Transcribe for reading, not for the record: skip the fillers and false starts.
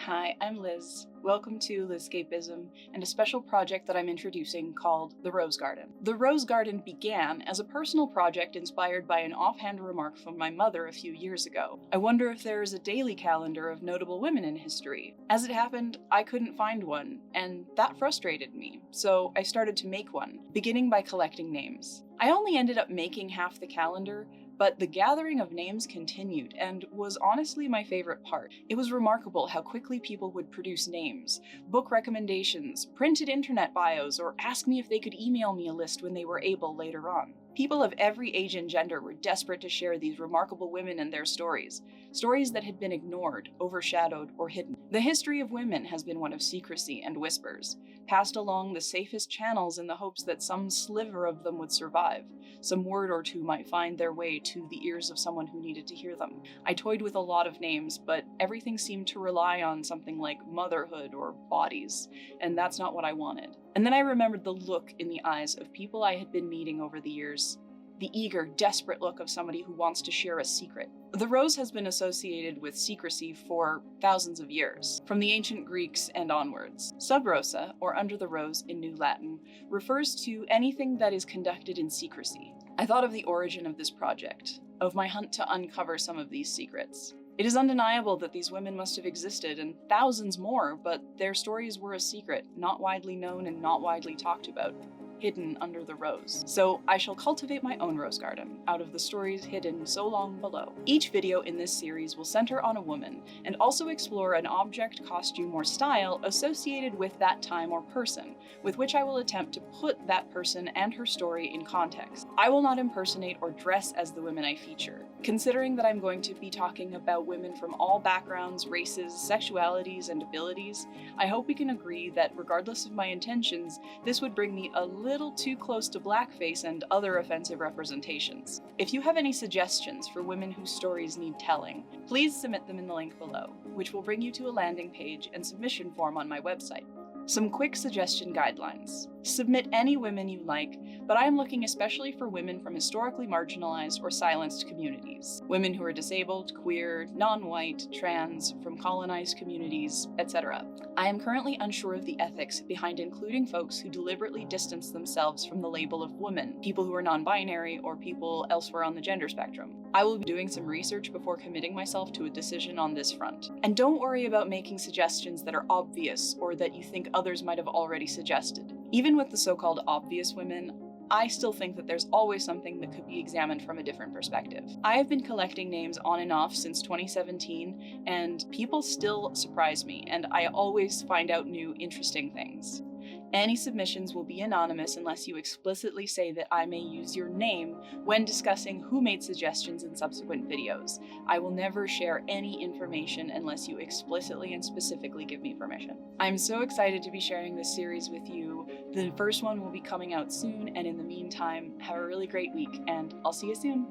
Hi, I'm Liz. Welcome to LizCapism and a special project that I'm introducing called The Rose Garden. The Rose Garden began as a personal project inspired by an offhand remark from my mother a few years ago. I wonder if there is a daily calendar of notable women in history. As it happened, I couldn't find one, and that frustrated me, so I started to make one, beginning by collecting names. I only ended up making half the calendar, but the gathering of names continued and was honestly my favorite part. It was remarkable how quickly people would produce names, book recommendations, printed internet bios, or ask me if they could email me a list when they were able later on. People of every age and gender were desperate to share these remarkable women and their stories that had been ignored, overshadowed, or hidden. The history of women has been one of secrecy and whispers, passed along the safest channels in the hopes that some sliver of them would survive. Some word or two might find their way to the ears of someone who needed to hear them. I toyed with a lot of names, but everything seemed to rely on something like motherhood or bodies, and that's not what I wanted. And then I remembered the look in the eyes of people I had been meeting over the years. The eager, desperate look of somebody who wants to share a secret. The rose has been associated with secrecy for thousands of years, from the ancient Greeks and onwards. Sub rosa, or under the rose in New Latin, refers to anything that is conducted in secrecy. I thought of the origin of this project, of my hunt to uncover some of these secrets. It is undeniable that these women must have existed, and thousands more, but their stories were a secret, not widely known and not widely talked about. Hidden under the rose. So I shall cultivate my own rose garden out of the stories hidden so long below. Each video in this series will center on a woman and also explore an object, costume, or style associated with that time or person, with which I will attempt to put that person and her story in context. I will not impersonate or dress as the women I feature. Considering that I'm going to be talking about women from all backgrounds, races, sexualities, and abilities, I hope we can agree that regardless of my intentions, this would bring me a little too close to blackface and other offensive representations. If you have any suggestions for women whose stories need telling, please submit them in the link below, which will bring you to a landing page and submission form on my website. Some quick suggestion guidelines. Submit any women you like, but I am looking especially for women from historically marginalized or silenced communities. Women who are disabled, queer, non-white, trans, from colonized communities, etc. I am currently unsure of the ethics behind including folks who deliberately distance themselves from the label of woman, people who are non-binary, or people elsewhere on the gender spectrum. I will be doing some research before committing myself to a decision on this front. And don't worry about making suggestions that are obvious or that you think others might have already suggested. Even with the so-called obvious women, I still think that there's always something that could be examined from a different perspective. I have been collecting names on and off since 2017, and people still surprise me, and I always find out new, interesting things. Any submissions will be anonymous unless you explicitly say that I may use your name when discussing who made suggestions in subsequent videos. I will never share any information unless you explicitly and specifically give me permission. I'm so excited to be sharing this series with you. The first one will be coming out soon, and in the meantime, have a really great week, and I'll see you soon.